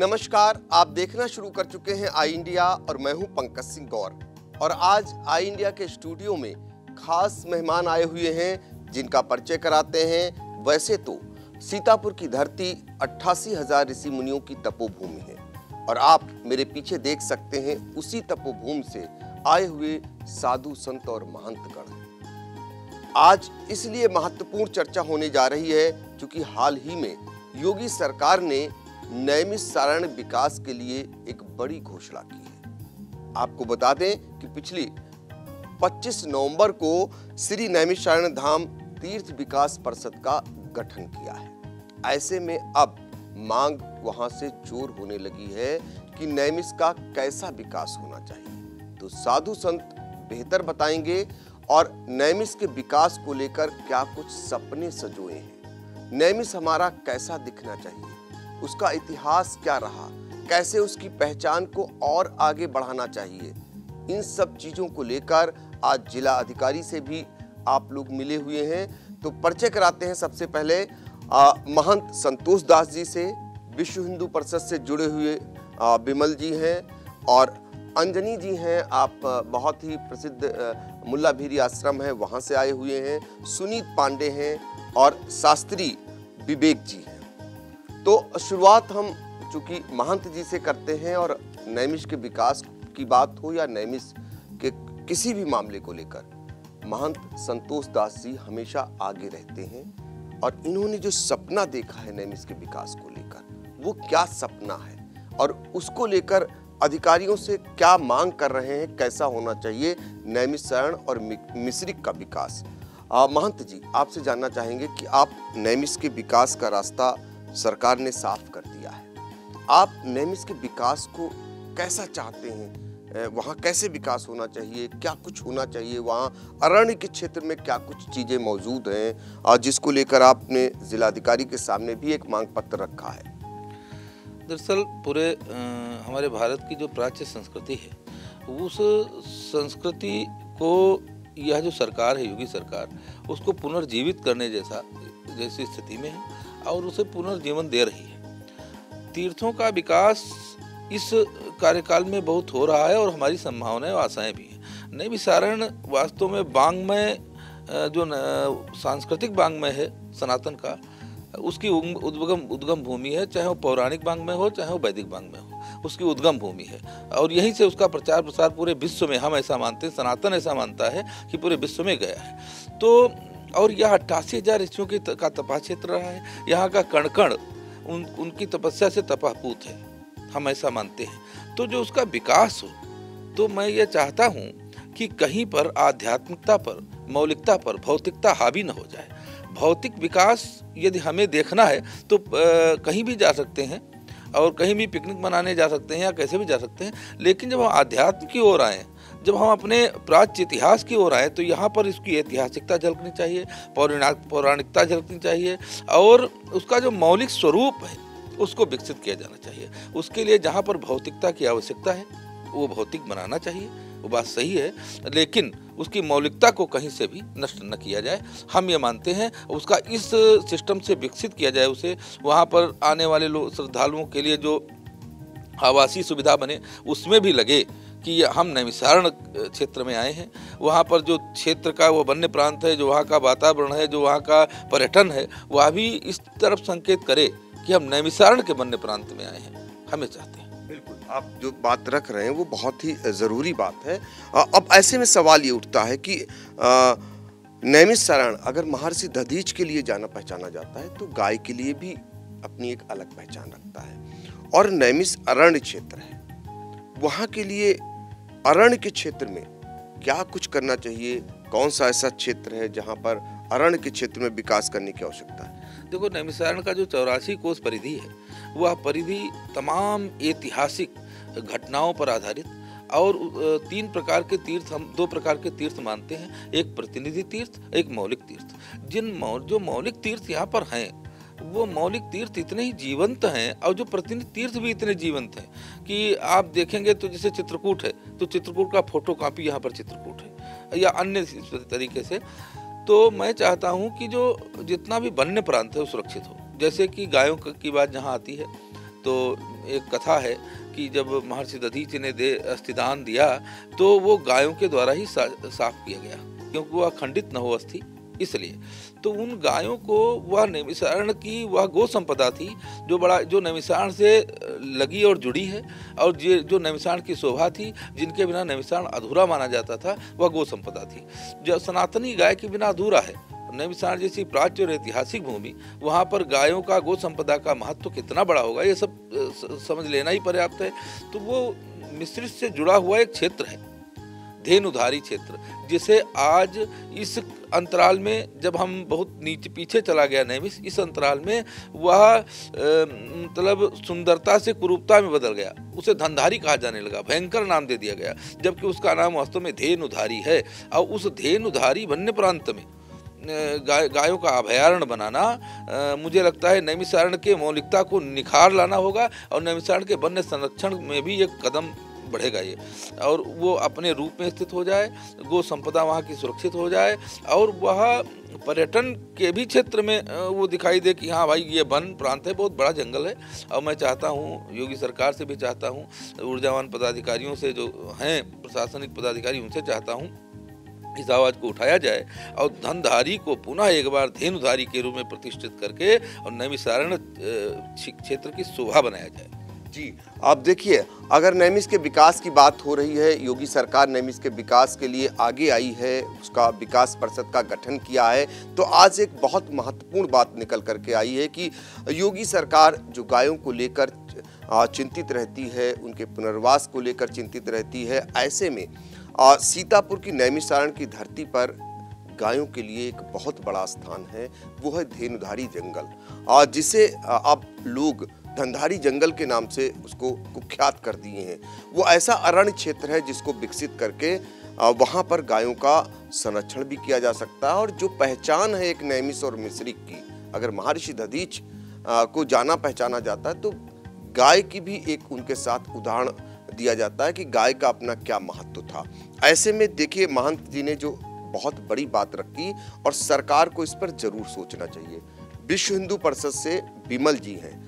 नमस्कार, आप देखना शुरू कर चुके हैं आई इंडिया और मैं हूं पंकज सिंह गौर। और आज आई इंडिया के स्टूडियो में खास मेहमान आए हुए हैं जिनका परिचय कराते हैं। वैसे तो सीतापुर की धरती 88,000 ऋषि मुनियों की तपोभूमि है और आप मेरे पीछे देख सकते हैं उसी तपोभूमि से आए हुए साधु संत और महंतगण। आज इसलिए महत्वपूर्ण चर्चा होने जा रही है क्योंकि हाल ही में योगी सरकार ने नैमिषारण्य विकास के लिए एक बड़ी घोषणा की है। आपको बता दें कि पिछली 25 नवंबर को श्री नैमिषारण्य धाम तीर्थ विकास परिषद का गठन किया है। ऐसे में अब मांग वहां से जोर होने लगी है कि नैमिष का कैसा विकास होना चाहिए। तो साधु संत बेहतर बताएंगे और नैमिष के विकास को लेकर क्या कुछ सपने सजोए हैं। नैमिष हमारा कैसा दिखना चाहिए, उसका इतिहास क्या रहा, कैसे उसकी पहचान को और आगे बढ़ाना चाहिए, इन सब चीजों को लेकर आज जिला अधिकारी से भी आप लोग मिले हुए हैं। तो परिचय कराते हैं सबसे पहले महंत संतोष दास जी से। विश्व हिंदू परिषद से जुड़े हुए विमल जी हैं और अंजनी जी हैं। आप बहुत ही प्रसिद्ध मुल्ला भीरी आश्रम है, वहां से आए हुए हैं। सुनीत पांडे हैं और शास्त्री विवेक जी हैं। तो शुरुआत हम चूंकि महंत जी से करते हैं और नैमिष के विकास की बात हो या नैमिष के किसी भी मामले को लेकर महंत संतोष दास जी हमेशा आगे रहते हैं और इन्होंने जो सपना देखा है नैमिष के विकास को लेकर, वो क्या सपना है और उसको लेकर अधिकारियों से क्या मांग कर रहे हैं, कैसा होना चाहिए नैमिषारण्य और मिश्रिक का विकास। महंत जी, आपसे जानना चाहेंगे कि आप नैमिष के विकास का रास्ता सरकार ने साफ कर दिया है, आप नैमिष के विकास को कैसा चाहते हैं, वहाँ कैसे विकास होना चाहिए, क्या कुछ होना चाहिए, वहाँ अरण्य के क्षेत्र में क्या कुछ चीज़ें मौजूद हैं और जिसको लेकर आपने जिलाधिकारी के सामने भी एक मांग पत्र रखा है। दरअसल पूरे हमारे भारत की जो प्राच्य संस्कृति है, उस संस्कृति को यह जो सरकार है, योगी सरकार, उसको पुनर्जीवित करने जैसी स्थिति में है और उसे पुनर्जीवन दे रही है। तीर्थों का विकास इस कार्यकाल में बहुत हो रहा है और हमारी संभावनाएं और आशाएं भी हैं। नैमिषारण्य वास्तव में वांग्मय जो सांस्कृतिक वांग्मय है सनातन का, उसकी उद्गम भूमि है। चाहे वो पौराणिक वांग्मय हो, चाहे वो वैदिक वांग्मय हो, उसकी उद्गम भूमि है और यहीं से उसका प्रचार प्रसार पूरे विश्व में, हम ऐसा मानते हैं, सनातन ऐसा मानता है कि पूरे विश्व में गया है। तो और यह 88,000 ऋषियों का तपा क्षेत्र रहा है। यहाँ का कण कण उनकी तपस्या से तपापूत है, हम ऐसा मानते हैं। तो जो उसका विकास हो, तो मैं ये चाहता हूँ कि कहीं पर आध्यात्मिकता पर, मौलिकता पर भौतिकता हावी न हो जाए। भौतिक विकास यदि हमें देखना है तो कहीं भी जा सकते हैं और कहीं भी पिकनिक मनाने जा सकते हैं या कैसे भी जा सकते हैं, लेकिन जब हम आध्यात्म की ओर आएँ, जब हम अपने प्राच्य इतिहास की ओर आए, तो यहाँ पर इसकी ऐतिहासिकता झलकनी चाहिए, पौराणिकता झलकनी चाहिए और उसका जो मौलिक स्वरूप है उसको विकसित किया जाना चाहिए। उसके लिए जहाँ पर भौतिकता की आवश्यकता है वो भौतिक बनाना चाहिए, वो बात सही है, लेकिन उसकी मौलिकता को कहीं से भी नष्ट न किया जाए। हम ये मानते हैं उसका इस सिस्टम से विकसित किया जाए, उसे वहाँ पर आने वाले लोग, श्रद्धालुओं के लिए जो आवासीय सुविधा बने, उसमें भी लगे कि हम नैमिषारण्य क्षेत्र में आए हैं। वहाँ पर जो क्षेत्र का वो वन्य प्रांत है, जो वहाँ का वातावरण है, जो वहाँ का पर्यटन है, वह भी इस तरफ संकेत करे कि हम नैमिषारण्य के वन्य प्रांत में आए हैं, हमें चाहते हैं। बिल्कुल, आप जो बात रख रहे हैं वो बहुत ही ज़रूरी बात है। अब ऐसे में सवाल ये उठता है कि नैमिषारण्य अगर महर्षि दधीच के लिए जाना पहचाना जाता है तो गाय के लिए भी अपनी एक अलग पहचान रखता है और नैमिष अरण्य क्षेत्र है। वहाँ के लिए अरण्य के क्षेत्र में क्या कुछ करना चाहिए, कौन सा ऐसा क्षेत्र है जहाँ पर अरण्य के क्षेत्र में विकास करने की आवश्यकता है? देखो, नैमिषारण्य का जो 84 कोस परिधि है, वह परिधि तमाम ऐतिहासिक घटनाओं पर आधारित और 3 प्रकार के तीर्थ, हम 2 प्रकार के तीर्थ मानते हैं, एक प्रतिनिधि तीर्थ, एक मौलिक तीर्थ। जो मौलिक तीर्थ यहाँ पर हैं, वो मौलिक तीर्थ इतने ही जीवंत हैं और जो प्रतिनिधि तीर्थ भी इतने जीवंत हैं कि आप देखेंगे तो जैसे चित्रकूट है, तो चित्रकूट का फोटो कॉपी यहाँ पर चित्रकूट है या अन्य तरीके से। तो मैं चाहता हूँ कि जो जितना भी वन्य प्रांत है वो सुरक्षित हो। जैसे कि गायों की बात जहाँ आती है, तो एक कथा है कि जब महर्षि दधीचि ने अस्थिदान दिया तो वो गायों के द्वारा ही साफ किया गया, क्योंकि वह खंडित न हो अस्थि, इसलिए। तो उन गायों को वह नैमिषारण्य की वह गो संपदा थी जो नैमिषारण्य से लगी और जुड़ी है, और जो नैमिषारण्य की शोभा थी, जिनके बिना नैमिषारण्य अधूरा माना जाता था, वह गो संपदा थी। जो सनातनी गाय के बिना अधूरा है। नैमिषारण्य जैसी प्राच्य और ऐतिहासिक भूमि, वहाँ पर गायों का गो संपदा का महत्व कितना बड़ा होगा, ये सब समझ लेना ही पर्याप्त है। तो वो मिश्रित से जुड़ा हुआ एक क्षेत्र है, धेनुधारी क्षेत्र, जिसे आज इस अंतराल में, जब हम बहुत नीचे पीछे चला गया नैमिष, इस अंतराल में वह मतलब सुंदरता से कुरूपता में बदल गया, उसे धनधारी कहा जाने लगा, भयंकर नाम दे दिया गया, जबकि उसका नाम वास्तव में धेनुधारी है। और उस धेनुधारी वन्य प्रांत में गायों का अभयारण्य बनाना, मुझे लगता है नैमिषारण्य के मौलिकता को निखार लाना होगा, और नैमिषारण्य के वन्य संरक्षण में भी एक कदम बढ़ेगा ये, और वो अपने रूप में स्थित हो जाए, गो संपदा वहाँ की सुरक्षित हो जाए, और वह पर्यटन के भी क्षेत्र में वो दिखाई दे कि हाँ भाई ये वन प्रांत है, बहुत बड़ा जंगल है। और मैं चाहता हूँ, योगी सरकार से भी चाहता हूँ, ऊर्जावान पदाधिकारियों से जो हैं प्रशासनिक पदाधिकारी, उनसे चाहता हूँ इस आवाज़ को उठाया जाए और धनधारी को पुनः एक बार धेनुधारी के रूप में प्रतिष्ठित करके और नैमिषारण्य क्षेत्र की शोभा बनाया जाए। जी, आप देखिए, अगर नैमिष के विकास की बात हो रही है, योगी सरकार नैमिष के विकास के लिए आगे आई है, उसका विकास परिषद का गठन किया है, तो आज एक बहुत महत्वपूर्ण बात निकल करके आई है कि योगी सरकार जो गायों को लेकर चिंतित रहती है, उनके पुनर्वास को लेकर चिंतित रहती है, ऐसे में सीतापुर की नैमिषारण्य की धरती पर गायों के लिए एक बहुत बड़ा स्थान है, वो है धेनुधारी जंगल, जिसे अब लोग धनधारी जंगल के नाम से उसको कुख्यात कर दिए हैं। वो ऐसा अरण्य क्षेत्र है जिसको विकसित करके वहाँ पर गायों का संरक्षण भी किया जा सकता है। और जो पहचान है एक नैमिष और मिश्रिक की, अगर महर्षि दधीच को जाना पहचाना जाता है, तो गाय की भी एक उनके साथ उदाहरण दिया जाता है कि गाय का अपना क्या महत्व था। ऐसे में देखिए, महंत जी ने जो बहुत बड़ी बात रखी, और सरकार को इस पर जरूर सोचना चाहिए। विश्व हिंदू परिषद से विमल जी हैं,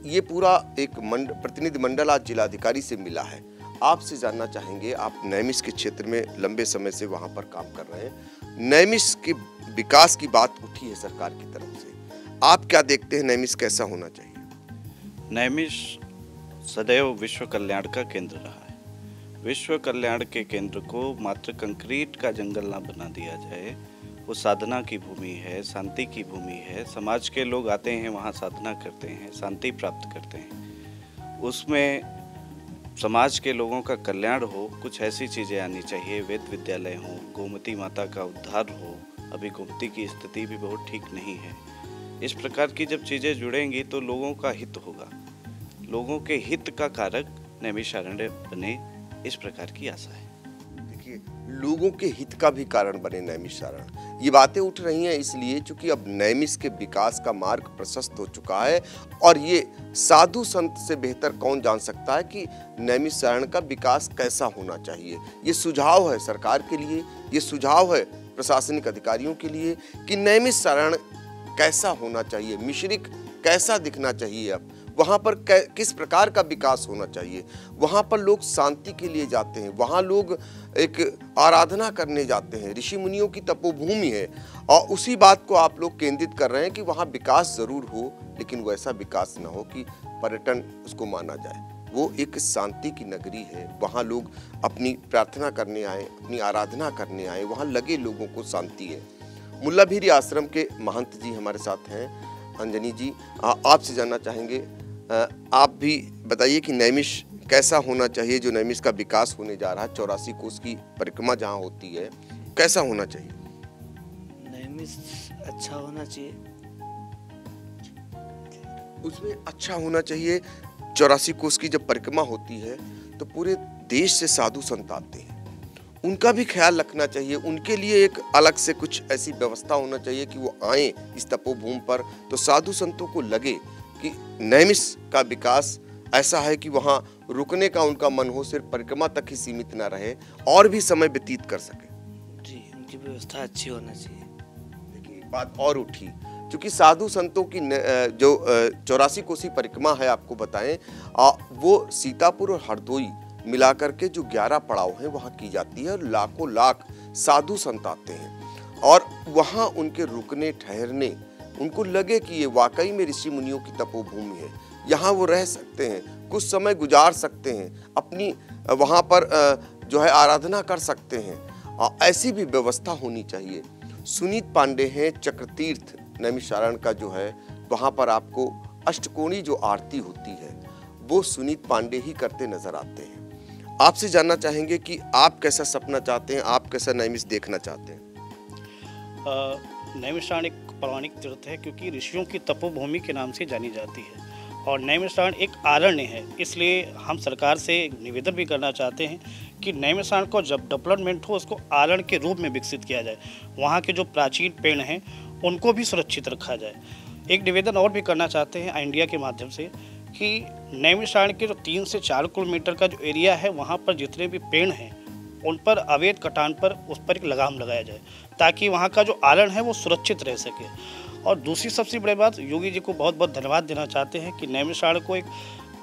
ये पूरा एक प्रतिनिधि मंडल आज जिलाधिकारी से मिला है। आपसे जानना चाहेंगे, आप नैमिष के क्षेत्र में लंबे समय से वहां पर काम कर रहे हैं, नैमिष के विकास की बात उठी है सरकार की तरफ से, आप क्या देखते हैं, नैमिष कैसा होना चाहिए? नैमिष सदैव विश्व कल्याण का केंद्र रहा है। विश्व कल्याण के केंद्र को मात्र कंक्रीट का जंगल ना बना दिया जाए, वो साधना की भूमि है, शांति की भूमि है। समाज के लोग आते हैं, वहाँ साधना करते हैं, शांति प्राप्त करते हैं। उसमें समाज के लोगों का कल्याण हो, कुछ ऐसी चीज़ें आनी चाहिए, वेद विद्यालय हो, गोमती माता का उद्धार हो। अभी गोमती की स्थिति भी बहुत ठीक नहीं है। इस प्रकार की जब चीज़ें जुड़ेंगी तो लोगों का हित होगा, लोगों के हित का कारक नैमिषारण्य बने, इस प्रकार की आशा है। देखिए, लोगों के हित का भी कारण बने नैमिषारण्य, ये बातें उठ रही हैं इसलिए क्योंकि अब नैमिष के विकास का मार्ग प्रशस्त हो चुका है, और ये साधु संत से बेहतर कौन जान सकता है कि नैमिषारण्य का विकास कैसा होना चाहिए। ये सुझाव है सरकार के लिए, ये सुझाव है प्रशासनिक अधिकारियों के लिए कि नैमिषारण्य कैसा होना चाहिए, मिश्रिक कैसा दिखना चाहिए, अब वहाँ पर किस प्रकार का विकास होना चाहिए। वहाँ पर लोग शांति के लिए जाते हैं, वहाँ लोग एक आराधना करने जाते हैं, ऋषि मुनियों की तपोभूमि है, और उसी बात को आप लोग केंद्रित कर रहे हैं कि वहाँ विकास जरूर हो, लेकिन वैसा विकास ना हो कि पर्यटन उसको माना जाए। वो एक शांति की नगरी है, वहाँ लोग अपनी प्रार्थना करने आए, अपनी आराधना करने आए, वहाँ लगे लोगों को शांति है। मुल्लाभीरी आश्रम के महंत जी हमारे साथ हैं, अंजनी जी, आपसे जानना चाहेंगे, आप भी बताइए कि नैमिष कैसा होना चाहिए, जो नैमिष का विकास होने जा रहा है, 84 कोस की परिक्रमा जहाँ होती है, कैसा होना चाहिए? नैमिष अच्छा होना चाहिए, उसमें अच्छा होना चाहिए। 84 कोस की जब परिक्रमा होती है तो पूरे देश से साधु संत आते हैं, उनका भी ख्याल रखना चाहिए, उनके लिए एक अलग से कुछ ऐसी व्यवस्था होना चाहिए कि वो आए इस तपोभूमि पर, तो साधु संतों को लगे कि नैमिष का विकास ऐसा है कि वहाँ रुकने का उनका मन हो, सिर्फ परिक्रमा तक ही सीमित ना रहे और भी समय व्यतीत कर सके। जी, उनकी व्यवस्था अच्छी होना चाहिए। देखिए, बात और उठी क्योंकि साधु संतों की जो 84 कोसी परिक्रमा है, आपको बताएं वो सीतापुर और हरदोई मिलाकर के जो 11 पड़ाव हैं वहाँ की जाती है और लाखों लाख साधु संत आते हैं और वहाँ उनके रुकने ठहरने, उनको लगे कि ये वाकई में ऋषि मुनियों की तपोभूमि है, यहाँ वो रह सकते हैं, कुछ समय गुजार सकते हैं, अपनी वहाँ पर जो है आराधना कर सकते हैं, ऐसी भी व्यवस्था होनी चाहिए। सुनीत पांडे हैं चक्रतीर्थ नैमिषारण्य का जो है, वहाँ पर आपको अष्टकोणी जो आरती होती है वो सुनीत पांडे ही करते नजर आते हैं। आपसे जानना चाहेंगे कि आप कैसा सपना चाहते हैं, आप कैसा नैमिष देखना चाहते हैं? नैमिषारण्य एक पौराणिक तीर्थ है क्योंकि ऋषियों की तपोभूमि के नाम से जानी जाती है और नैमिषारण्य एक आरण्य है। इसलिए हम सरकार से निवेदन भी करना चाहते हैं कि नैमिषारण्य को जब डेवलपमेंट हो उसको आरण्य के रूप में विकसित किया जाए, वहाँ के जो प्राचीन पेड़ हैं उनको भी सुरक्षित रखा जाए। एक निवेदन और भी करना चाहते हैं इंडिया के माध्यम से कि नैमिषारण्य के जो 3 से 4 किलोमीटर का जो एरिया है वहाँ पर जितने भी पेड़ हैं उन पर अवैध कटान पर उस पर एक लगाम लगाया जाए ताकि वहाँ का जो आरण्य है वो सुरक्षित रह सके। और दूसरी सबसे बड़ी बात, योगी जी को बहुत बहुत धन्यवाद देना चाहते हैं कि नैमिषारण्य को एक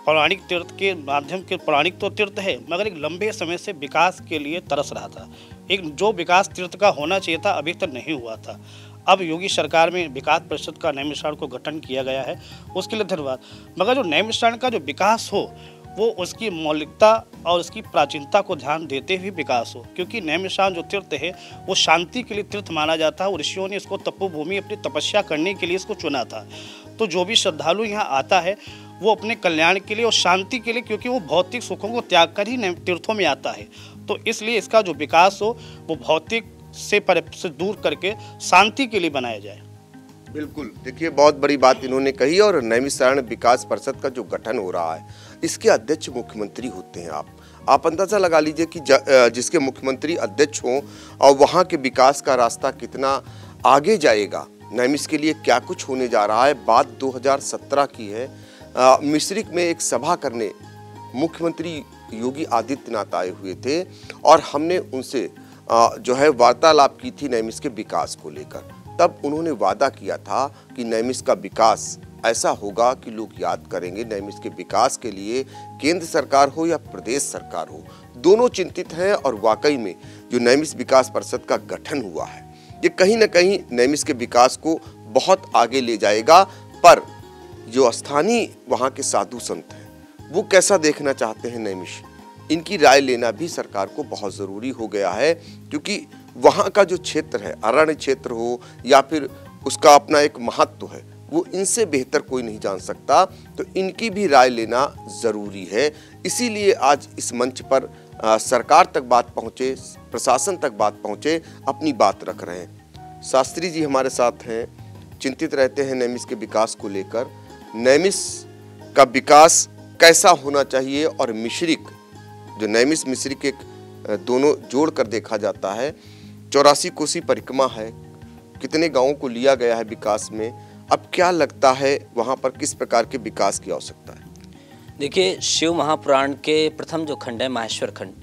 पौराणिक तीर्थ के माध्यम के, पौराणिक तो तीर्थ है मगर एक लंबे समय से विकास के लिए तरस रहा था। एक जो विकास तीर्थ का होना चाहिए था अभी तक नहीं हुआ था। अब योगी सरकार में विकास परिषद का नैमिषारण्य को गठन किया गया है, उसके लिए धन्यवाद। मगर जो नैमिषारण्य का जो विकास हो वो उसकी मौलिकता और उसकी प्राचीनता को ध्यान देते हुए विकास हो, क्योंकि नैमिषारण्य जो तीर्थ है वो शांति के लिए तीर्थ माना जाता है और ऋषियों ने इसको तपोभूमि अपनी तपस्या करने के लिए इसको चुना था। तो जो भी श्रद्धालु यहाँ आता है वो अपने कल्याण के लिए और शांति के लिए, क्योंकि वो भौतिक सुखों को त्याग कर ही तीर्थों में आता है, तो इसलिए इसका जो विकास हो वो भौतिक से दूर करके शांति के लिए बनाया जाए। बिल्कुल, देखिए बहुत बड़ी बात इन्होंने कही। और नैमिषारण्य विकास परिषद का जो गठन हो रहा है इसके अध्यक्ष मुख्यमंत्री होते हैं। आप अंदाजा लगा लीजिए कि जिसके मुख्यमंत्री अध्यक्ष हों और वहाँ के विकास का रास्ता कितना आगे जाएगा, नैमिष के लिए क्या कुछ होने जा रहा है। बात 2017 की है, मिश्रिक में एक सभा करने मुख्यमंत्री योगी आदित्यनाथ आए हुए थे और हमने उनसे जो है वार्तालाप की थी नैमिष के विकास को लेकर। तब उन्होंने वादा किया था कि नैमिष का विकास ऐसा होगा कि लोग याद करेंगे। नैमिष के विकास के लिए केंद्र सरकार हो या प्रदेश सरकार हो, दोनों चिंतित हैं और वाकई में जो नैमिष विकास परिषद का गठन हुआ है ये कहीं ना कहीं नैमिष के विकास को बहुत आगे ले जाएगा। पर जो स्थानीय वहाँ के साधु संत हैं वो कैसा देखना चाहते हैं नैमिष, इनकी राय लेना भी सरकार को बहुत ज़रूरी हो गया है, क्योंकि वहाँ का जो क्षेत्र है, अरण्य क्षेत्र हो या फिर उसका अपना एक महत्व है, वो इनसे बेहतर कोई नहीं जान सकता। तो इनकी भी राय लेना ज़रूरी है। इसीलिए आज इस मंच पर सरकार तक बात पहुँचे, प्रशासन तक बात पहुँचे, अपनी बात रख रहे हैं। शास्त्री जी हमारे साथ हैं, चिंतित रहते हैं नैमिष के विकास को लेकर। नैमिष का विकास कैसा होना चाहिए और मिश्रिक, जो नैमिष मिश्रिक एक दोनों जोड़ कर देखा जाता है, 84 कोसी परिक्रमा है, कितने गांवों को लिया गया है विकास में, अब क्या लगता है वहां पर किस प्रकार के विकास की आवश्यकता है? देखिए, शिव महापुराण के प्रथम जो खंड है माहेश्वर खंड,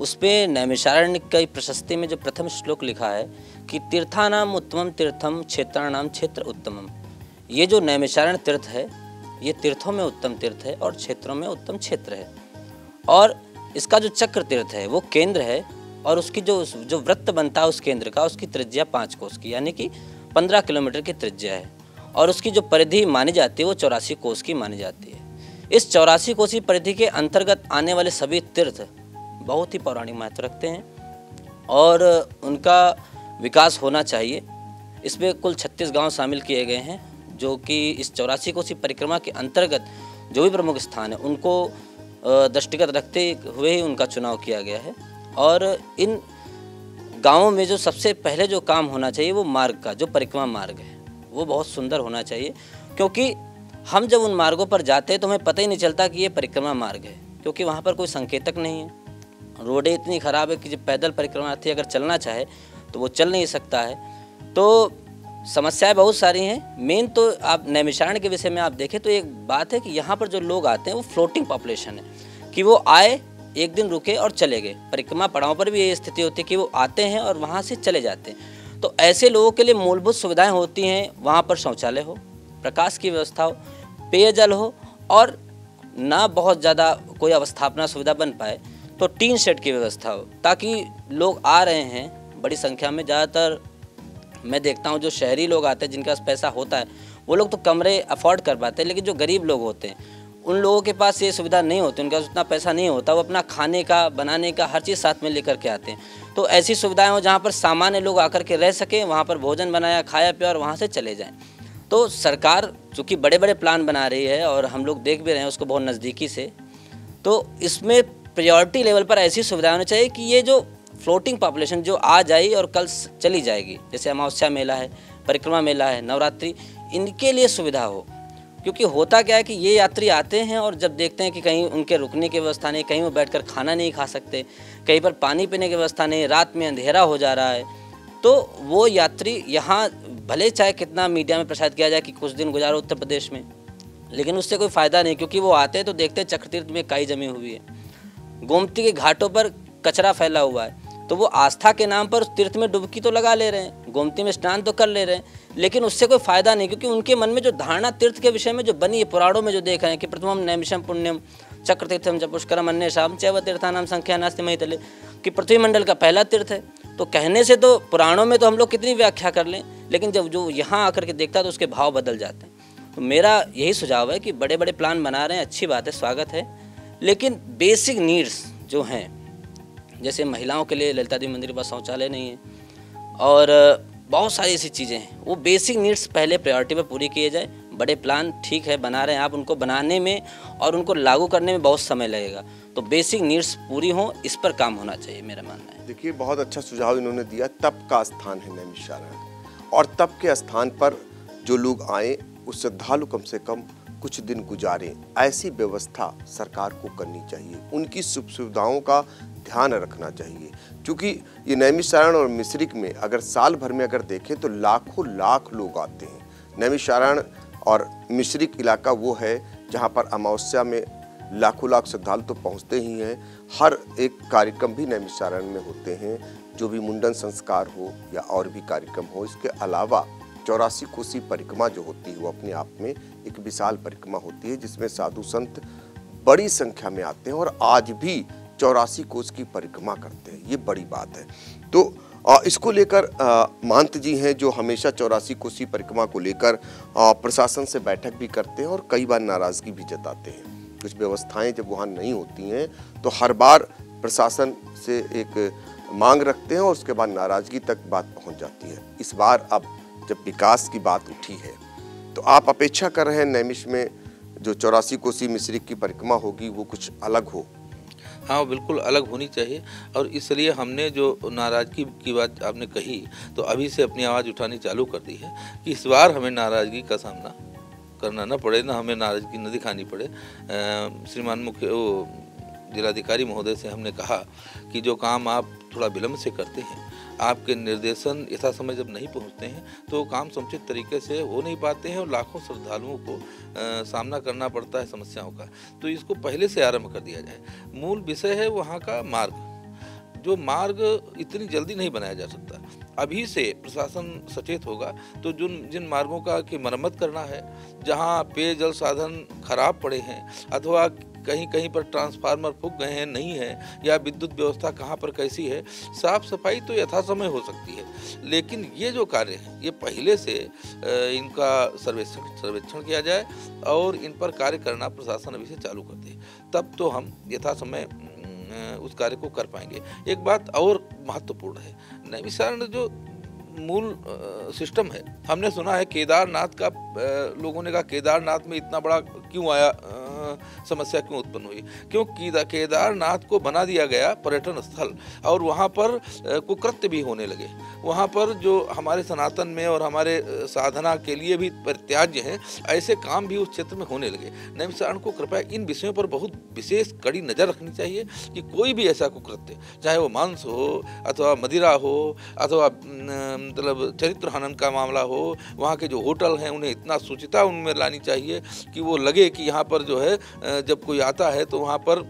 उस पर नैमिषारण्य की प्रशस्ति में जो प्रथम श्लोक लिखा है कि तीर्थानाम उत्तमम तीर्थम क्षेत्राणाम क्षेत्र उत्तमम। ये जो नैमिषारण्य तीर्थ है ये तीर्थों में उत्तम तीर्थ है और क्षेत्रों में उत्तम क्षेत्र है। और इसका जो चक्र तीर्थ है वो केंद्र है और उसकी जो वृत्त बनता है उस केंद्र का, उसकी त्रिज्या 5 कोस की यानी कि 15 किलोमीटर की त्रिज्या है और उसकी जो परिधि मानी जाती है वो 84 कोस की मानी जाती है। इस 84 कोसी परिधि के अंतर्गत आने वाले सभी तीर्थ बहुत ही पौराणिक महत्व रखते हैं और उनका विकास होना चाहिए। इसमें कुल 36 गांव शामिल किए गए हैं जो कि इस 84 कोसी परिक्रमा के अंतर्गत जो भी प्रमुख स्थान है उनको दृष्टिगत रखते हुए ही उनका चुनाव किया गया है। और इन गांवों में जो सबसे पहले जो काम होना चाहिए वो मार्ग का, जो परिक्रमा मार्ग है वो बहुत सुंदर होना चाहिए, क्योंकि हम जब उन मार्गों पर जाते हैं तो हमें पता ही नहीं चलता कि ये परिक्रमा मार्ग है, क्योंकि वहाँ पर कोई संकेतक नहीं है। रोडें इतनी ख़राब है कि जब पैदल परिक्रमार्थी अगर चलना चाहे तो वो चल नहीं सकता है। तो समस्याएं बहुत सारी हैं। मेन तो आप नैमिषारण्य के विषय में आप देखें तो एक बात है कि यहाँ पर जो लोग आते हैं वो फ्लोटिंग पॉपुलेशन है, कि वो आए, एक दिन रुके और चले गए। परिक्रमा पड़ाव पर भी ये स्थिति होती है कि वो आते हैं और वहाँ से चले जाते हैं। तो ऐसे लोगों के लिए मूलभूत सुविधाएं होती हैं, वहाँ पर शौचालय हो, प्रकाश की व्यवस्था हो, पेयजल हो, और ना बहुत ज़्यादा कोई अवस्थापना सुविधा बन पाए तो टीन शेड की व्यवस्था हो, ताकि लोग आ रहे हैं बड़ी संख्या में। ज़्यादातर मैं देखता हूँ जो शहरी लोग आते हैं जिनके पास पैसा होता है वो लोग तो कमरे अफोर्ड कर पाते हैं, लेकिन जो गरीब लोग होते हैं उन लोगों के पास ये सुविधा नहीं होती, उनके पास उतना पैसा नहीं होता, वो अपना खाने का, बनाने का हर चीज़ साथ में लेकर के आते हैं। तो ऐसी सुविधाएं हो जहाँ पर सामान्य लोग आकर के रह सकें, वहाँ पर भोजन बनाया, खाया पिया और वहाँ से चले जाएं। तो सरकार चूँकि बड़े बड़े प्लान बना रही है और हम लोग देख भी रहे हैं उसको बहुत नज़दीकी से, तो इसमें प्रायोरिटी लेवल पर ऐसी सुविधाएं होनी चाहिए कि ये जो फ्लोटिंग पॉपुलेशन जो आज आई और कल चली जाएगी, जैसे अमावस्या मेला है, परिक्रमा मेला है, नवरात्रि, इनके लिए सुविधा हो। क्योंकि होता क्या है कि ये यात्री आते हैं और जब देखते हैं कि कहीं उनके रुकने की व्यवस्था नहीं, कहीं वो बैठकर खाना नहीं खा सकते, कहीं पर पानी पीने की व्यवस्था नहीं, रात में अंधेरा हो जा रहा है, तो वो यात्री यहाँ भले चाहे कितना मीडिया में प्रसारित किया जाए कि कुछ दिन गुजारो उत्तर प्रदेश में, लेकिन उससे कोई फ़ायदा नहीं। क्योंकि वो आते हैं तो देखते हैं चक्रतीर्थ में काई जमी हुई है, गोमती के घाटों पर कचरा फैला हुआ है, तो वो आस्था के नाम पर उस तीर्थ में डुबकी तो लगा ले रहे हैं, गोमती में स्नान तो कर ले रहे हैं, लेकिन उससे कोई फ़ायदा नहीं। क्योंकि उनके मन में जो धारणा तीर्थ के विषय में जो बनी है, पुराणों में जो देख रहे हैं कि प्रथमम नैमिषम पुण्यम चक्रतीर्थम च पुष्करम अन्येषाम चैव तीर्थानाम संख्या नास्ति महितले, कि पृथ्वी मंडल का पहला तीर्थ है। तो कहने से तो पुराणों में तो हम लोग कितनी व्याख्या कर लें, लेकिन जब जो यहाँ आकर के देखता है तो उसके भाव बदल जाते हैं। तो मेरा यही सुझाव है कि बड़े बड़े प्लान बना रहे हैं, अच्छी बात है, स्वागत है, लेकिन बेसिक नीड्स जो हैं, जैसे महिलाओं के लिए ललिता देवी मंदिर के पास शौचालय नहीं है और बहुत सारी ऐसी चीज़ें हैं, वो बेसिक नीड्स पहले प्रायोरिटी पर पूरी किए जाए। बड़े प्लान ठीक है बना रहे हैं आप, उनको बनाने में और उनको लागू करने में बहुत समय लगेगा, तो बेसिक नीड्स पूरी हों, इस पर काम होना चाहिए, मेरा मानना है। देखिए, बहुत अच्छा सुझाव इन्होंने दिया। तप का स्थान है नैमिषारण्य, और तप के स्थान पर जो लोग आए उस श्रद्धालु कम से कम कुछ दिन गुजारें, ऐसी व्यवस्था सरकार को करनी चाहिए। उनकी सुख सुविधाओं का ध्यान रखना चाहिए, क्योंकि ये नैमिषारण्य और मिश्रिक में अगर साल भर में अगर देखें तो लाखों लाख लोग आते हैं। नैमिषारण्य और मिश्रिक इलाका वो है जहाँ पर अमावस्या में लाखों लाख श्रद्धालु तो पहुँचते ही हैं। हर एक कार्यक्रम भी नैमिषारण्य में होते हैं, जो भी मुंडन संस्कार हो या और भी कार्यक्रम हो। इसके अलावा 84 कोसी परिक्रमा जो होती है वो अपने आप में एक विशाल परिक्रमा होती है, जिसमें साधु संत बड़ी संख्या में आते हैं और आज भी 84 कोस की परिक्रमा करते हैं। ये बड़ी बात है। तो इसको लेकर महंत जी हैं जो हमेशा 84 कोसी परिक्रमा को लेकर प्रशासन से बैठक भी करते हैं और कई बार नाराज़गी भी जताते हैं। कुछ व्यवस्थाएं जब वहाँ नहीं होती हैं तो हर बार प्रशासन से एक मांग रखते हैं और उसके बाद नाराज़गी तक बात पहुँच जाती है। इस बार अब जब विकास की बात उठी है तो आप अपेक्षा कर रहे हैं नैमिष में जो 84 कोसी मिश्रिक की परिक्रमा होगी वो कुछ अलग हो? हाँ, बिल्कुल अलग होनी चाहिए, और इसलिए हमने जो नाराज़गी की बात आपने कही तो अभी से अपनी आवाज़ उठानी चालू कर दी है कि इस बार हमें नाराज़गी का सामना करना न पड़े, ना हमें नाराज़गी न दिखानी पड़े। श्रीमान मुख्य जिलाधिकारी महोदय से हमने कहा कि जो काम आप थोड़ा विलम्ब से करते हैं, आपके निर्देशन यथा समय जब नहीं पहुंचते हैं तो काम समुचित तरीके से हो नहीं पाते हैं और लाखों श्रद्धालुओं को सामना करना पड़ता है समस्याओं का। तो इसको पहले से आरंभ कर दिया जाए। मूल विषय है वहाँ का मार्ग, जो मार्ग इतनी जल्दी नहीं बनाया जा सकता। अभी से प्रशासन सचेत होगा तो जिन मार्गों का की मरम्मत करना है, जहाँ पेयजल साधन खराब पड़े हैं अथवा कहीं कहीं पर ट्रांसफार्मर फूक गए हैं, नहीं है, या विद्युत व्यवस्था कहाँ पर कैसी है, साफ सफाई तो यथासमय हो सकती है। लेकिन ये जो कार्य हैं ये पहले से इनका सर्वेक्षण किया जाए और इन पर कार्य करना प्रशासन अभी से चालू कर दे, तब तो हम यथासमय उस कार्य को कर पाएंगे। एक बात और महत्वपूर्ण है, नैमिषारण्य जो मूल सिस्टम है, हमने सुना है केदारनाथ का, लोगों ने कहा केदारनाथ में इतना बड़ा क्यों आया, समस्या क्यों उत्पन्न हुई? क्योंकि केदारनाथ को बना दिया गया पर्यटन स्थल और वहाँ पर कुकृत्य भी होने लगे। वहाँ पर जो हमारे सनातन में और हमारे साधना के लिए भी परित्याज्य हैं, ऐसे काम भी उस क्षेत्र में होने लगे। नैमिषारण्य को कृपया इन विषयों पर बहुत विशेष कड़ी नज़र रखनी चाहिए कि कोई भी ऐसा कुकृत्य, चाहे वो मांस हो अथवा मदिरा हो अथवा मतलब चरित्र हनन का मामला हो, वहाँ के जो होटल हैं उन्हें इतना शुचिता उनमें लानी चाहिए कि वो लगे कि यहाँ पर जो है जब कोई आता है तो वहाँ पर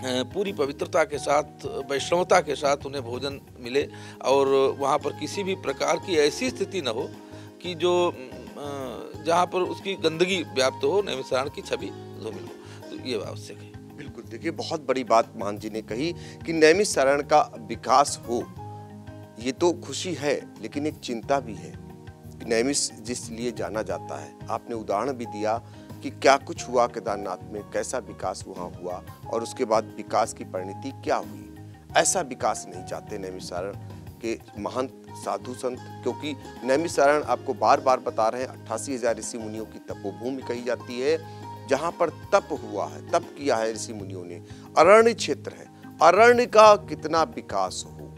पूरी पवित्रता के साथ, वैष्णवता के साथ उन्हें भोजन मिले और वहाँ पर किसी भी प्रकार की ऐसी स्थिति न हो कि जो जहाँ पर उसकी गंदगी व्याप्त हो, नैमिषारण की छवि धूमिल हो। तो ये आवश्यक है। बिल्कुल, देखिए बहुत बड़ी बात मान जी ने कही कि नैमिषारण का विकास हो, ये तो खुशी है, लेकिन एक चिंता भी है कि नैमिष जिस लिए जाना जाता है, आपने उदाहरण भी दिया कि क्या कुछ हुआ केदारनाथ में, कैसा विकास वहाँ हुआ और उसके बाद विकास की परिणति क्या हुई। ऐसा विकास नहीं चाहते नैमिषारण के महंत साधु संत, क्योंकि नैमिषारण आपको बार बार बता रहे हैं 88,000 ऋषि मुनियों की तपोभूमि कही जाती है, जहाँ पर तप हुआ है, तप किया है ऋषि मुनियों ने। अरण्य क्षेत्र है, अरण्य का कितना विकास हो,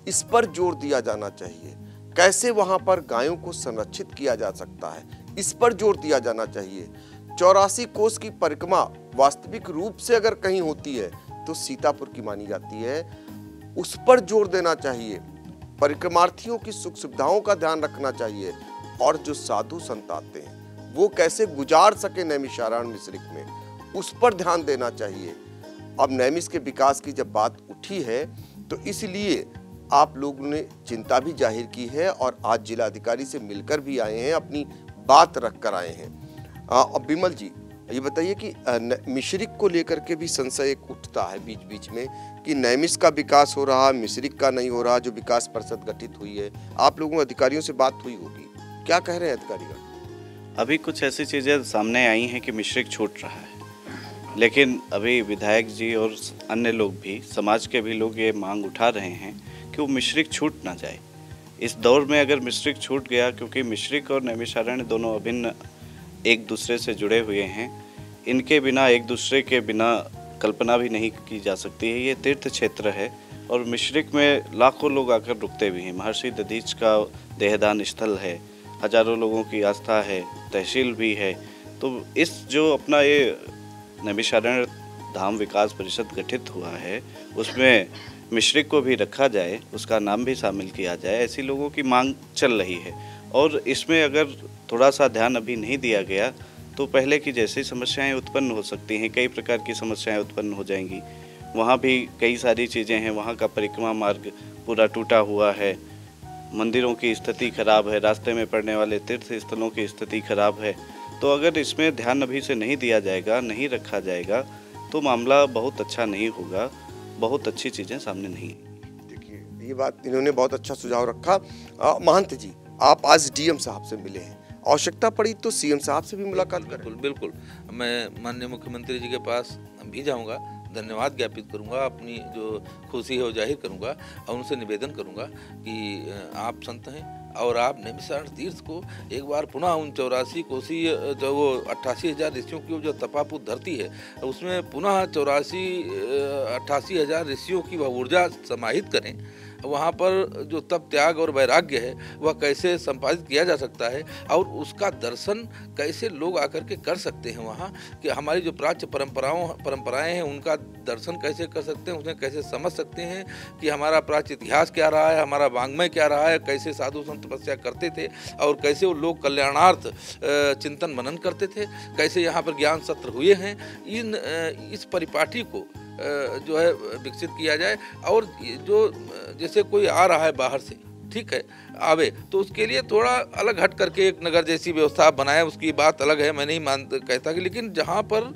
इस पर जोर दिया जाना चाहिए। कैसे वहाँ पर गायों को संरक्षित किया जा सकता है, इस पर जोर दिया जाना चाहिए। 84 कोस की परिक्रमा वास्तविक रूप से अगर कहीं होती है तो सीतापुर की मानी जाती है, उस पर जोर देना चाहिए। परिक्रमार्थियों की सुख सुविधाओं का ध्यान रखना चाहिए और जो साधु संत आते हैं वो कैसे गुजार सके नैमिषारण्य मिश्रिक में, उस पर ध्यान देना चाहिए। अब नैमिष के विकास की जब बात उठी है तो इसलिए आप लोगों ने चिंता भी जाहिर की है और आज जिलाधिकारी से मिलकर भी आए हैं, अपनी बात रख कर आए हैं। अब बिमल जी ये बताइए कि मिश्रिक को लेकर के भी संशय एक उठता है बीच बीच में कि नैमिष का विकास हो रहा, मिश्रिक का नहीं हो रहा। जो विकास परिषद गठित हुई है, आप लोगों अधिकारियों से बात हुई होगी, क्या कह रहे हैं अधिकारीगण? अभी कुछ ऐसी चीज़ें सामने आई हैं कि मिश्रिक छूट रहा है, लेकिन अभी विधायक जी और अन्य लोग भी, समाज के भी लोग ये मांग उठा रहे हैं कि वो मिश्रिक छूट ना जाए। इस दौर में अगर मिश्रिक छूट गया, क्योंकि मिश्रिक और नैमिषारण्य दोनों अभिन्न एक दूसरे से जुड़े हुए हैं, इनके बिना, एक दूसरे के बिना कल्पना भी नहीं की जा सकती है। ये तीर्थ क्षेत्र है और मिश्रिक में लाखों लोग आकर रुकते भी हैं। महर्षि दधीच का देहदान स्थल है, हजारों लोगों की आस्था है, तहसील भी है। तो इस जो अपना ये नैमिषारण्य धाम विकास परिषद गठित हुआ है, उसमें मिश्रिक को भी रखा जाए, उसका नाम भी शामिल किया जाए, ऐसी लोगों की मांग चल रही है। और इसमें अगर थोड़ा सा ध्यान अभी नहीं दिया गया तो पहले की जैसी समस्याएं उत्पन्न हो सकती हैं, कई प्रकार की समस्याएं उत्पन्न हो जाएंगी। वहाँ भी कई सारी चीज़ें हैं, वहाँ का परिक्रमा मार्ग पूरा टूटा हुआ है, मंदिरों की स्थिति खराब है, रास्ते में पड़ने वाले तीर्थ स्थलों की स्थिति खराब है। तो अगर इसमें ध्यान अभी से नहीं दिया जाएगा, नहीं रखा जाएगा, तो मामला बहुत अच्छा नहीं होगा, बहुत अच्छी चीज़ें सामने नहीं। देखिए ये बात इन्होंने बहुत अच्छा सुझाव रखा। महंत जी, आप आज डीएम साहब से मिले हैं, आवश्यकता पड़ी तो सीएम साहब से भी मुलाकात करें। बिल्कुल बिल्कुल, मैं माननीय मुख्यमंत्री जी के पास भी जाऊंगा, धन्यवाद ज्ञापित करूंगा, अपनी जो खुशी है वो जाहिर करूंगा और उनसे निवेदन करूंगा कि आप संत हैं और आप नैमिषारण्य तीर्थ को एक बार पुनः उन 84 कोसी, जो वो 88,000 ऋषियों की जो तपापूत धरती है, उसमें पुनः 88,000 ऋषियों की वह ऊर्जा समाहित करें। वहाँ पर जो तप, त्याग और वैराग्य है वह कैसे संपादित किया जा सकता है और उसका दर्शन कैसे लोग आकर के कर सकते हैं वहाँ, कि हमारी जो प्राच्य परंपराएं हैं उनका दर्शन कैसे कर सकते हैं, उन्हें कैसे समझ सकते हैं कि हमारा प्राच्य इतिहास क्या रहा है, हमारा वाङ्मय क्या रहा है, कैसे साधु संत तपस्या करते थे और कैसे वो लोग कल्याणार्थ चिंतन मनन करते थे, कैसे यहाँ पर ज्ञान सत्र हुए हैं। इस परिपाटी को जो है विकसित किया जाए और जो जैसे कोई आ रहा है बाहर से, ठीक है, आवे तो उसके लिए थोड़ा अलग हट करके एक नगर जैसी व्यवस्था बनाए, उसकी बात अलग है, मैं नहीं कहता कि, लेकिन जहाँ पर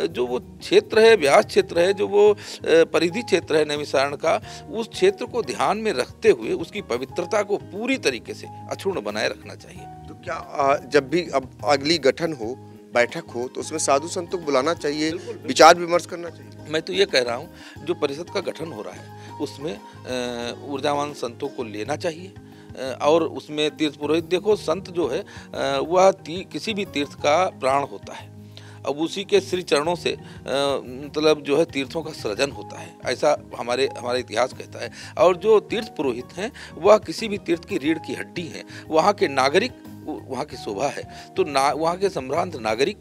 जो वो क्षेत्र है, व्यास क्षेत्र है, जो वो परिधि क्षेत्र है नैमिषारण्य का, उस क्षेत्र को ध्यान में रखते हुए उसकी पवित्रता को पूरी तरीके से अक्षुण्ण बनाए रखना चाहिए। तो क्या जब भी अब अगली गठन हो, बैठक हो, तो उसमें साधु संतों को बुलाना चाहिए, विचार विमर्श करना चाहिए? मैं तो ये कह रहा हूँ जो परिषद का गठन हो रहा है उसमें ऊर्जावान संतों को लेना चाहिए और उसमें तीर्थ पुरोहित, देखो संत जो है वह किसी भी तीर्थ का प्राण होता है, अब उसी के श्री चरणों से मतलब जो है तीर्थों का सृजन होता है, ऐसा हमारा इतिहास कहता है। और जो तीर्थ पुरोहित हैं वह किसी भी तीर्थ की रीढ़ की हड्डी हैं, वहाँ के नागरिक, वहाँ की शोभा है। तो वहाँ के संभ्रांत नागरिक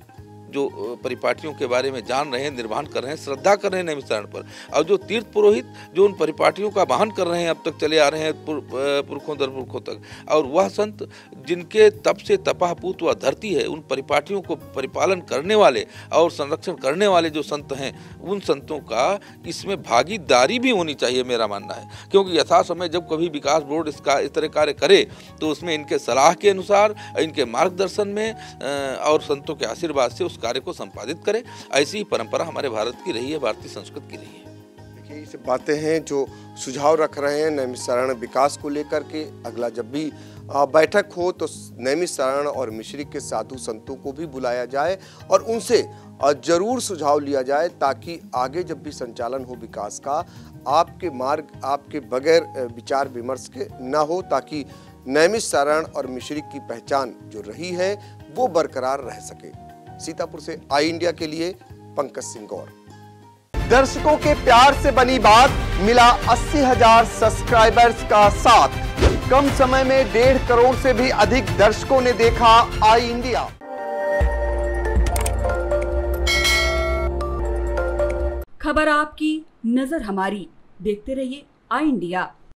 जो परिपाटियों के बारे में जान रहे हैं, निर्वहन कर रहे हैं, श्रद्धा कर रहे हैं नैमिषारण्य पर, और जो तीर्थ पुरोहित जो उन परिपाटियों का वहन कर रहे हैं, अब तक चले आ रहे हैं पुरखों दर पुरखों तक, और वह संत जिनके तप से तपापूत वह धरती है, उन परिपाटियों को परिपालन करने वाले और संरक्षण करने वाले जो संत हैं, उन संतों का इसमें भागीदारी भी होनी चाहिए, मेरा मानना है। क्योंकि यथा समय जब कभी विकास बोर्ड इस तरह कार्य करे तो उसमें इनके सलाह के अनुसार, इनके मार्गदर्शन में और संतों के आशीर्वाद से उस कार्य को संपादित करे। ऐसी ही परंपरा हमारे भारत की रही है, भारतीय संस्कृति की रही है। देखिए, ये सब बातें हैं जो सुझाव रख रहे हैं नैमिषारण्य विकास को लेकर के। अगला जब भी बैठक हो तो नैमिषारण्य और मिश्रिक के साधु संतों को भी बुलाया जाए और उनसे जरूर सुझाव लिया जाए, ताकि आगे जब भी संचालन हो विकास का, आपके मार्ग आपके बगैर विचार विमर्श के ना हो, ताकि नैमिषारण्य और मिश्रिक की पहचान जो रही है वो बरकरार रह सके। सीतापुर से आई इंडिया के लिए पंकज सिंह गौर। दर्शकों के प्यार से बनी बात, मिला 80,000 सब्सक्राइबर्स का साथ। कम समय में 1.5 करोड़ से भी अधिक दर्शकों ने देखा आई इंडिया। खबर आपकी, नजर हमारी। देखते रहिए आई इंडिया।